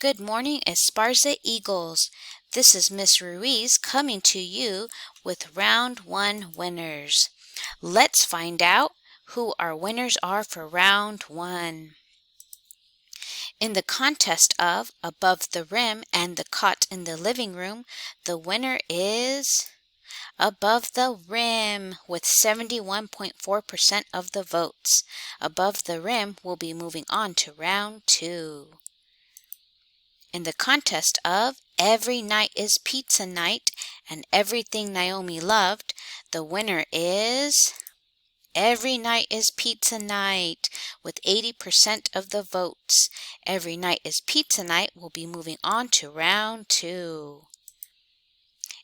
Good morning, Esparza Eagles. This is Miss Ruiz coming to you with Round 1 winners. Let's find out who our winners are for Round 1. In the contest of Above the Rim and the Cot in the Living Room, the winner is Above the Rim with 71.4% of the votes. Above the Rim will be moving on to Round 2. In the contest of Every Night is Pizza Night and Everything Naomi Loved, the winner is Every Night is Pizza Night with 80% of the votes. Every Night is Pizza Night will be moving on to Round 2.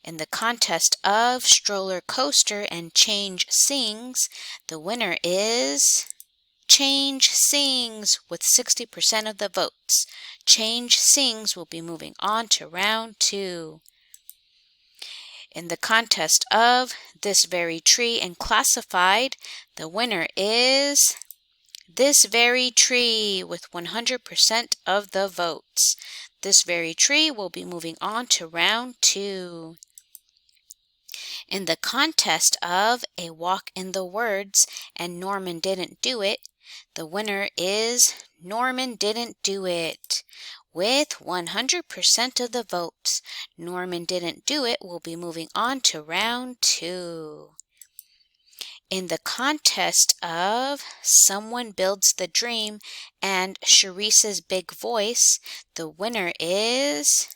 In the contest of Stroller Coaster and Change Sings, the winner is Change Sings with 60% of the votes. Change Sings will be moving on to Round 2. In the contest of This Very Tree and Classified, the winner is This Very Tree with 100% of the votes. This Very Tree will be moving on to Round 2. In the contest of A Walk in the Woods and Norman Didn't Do It, the winner is Norman Didn't Do It with 100% of the votes. Norman Didn't Do It will be moving on to Round 2. In the contest of Someone Builds the Dream and Sharice's Big Voice, the winner is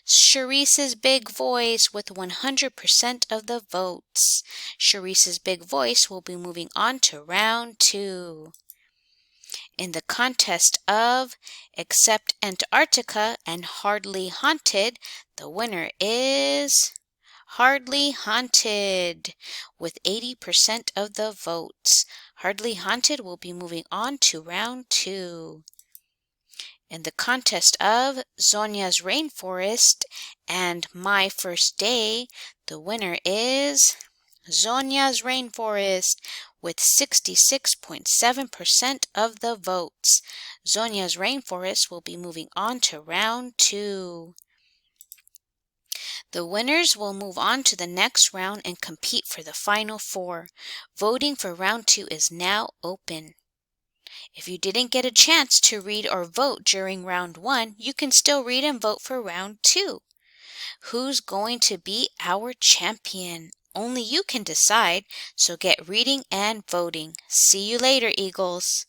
Sharice's Big Voice with 100% of the votes. Sharice's Big Voice will be moving on to Round 2. In the contest of Except Antarctica and Hardly Haunted, the winner is Hardly Haunted with 80% of the votes. Hardly Haunted will be moving on to Round 2. In the contest of Zonia's Rainforest and My First Day, the winner is Zonia's Rainforest with 66.7% of the votes. Zonia's Rainforest will be moving on to Round 2. The winners will move on to the next round and compete for the final 4. Voting for Round 2 is now open. If you didn't get a chance to read or vote during Round 1, you can still read and vote for Round 2. Who's going to be our champion? Only you can decide, so get reading and voting. See you later, Eagles.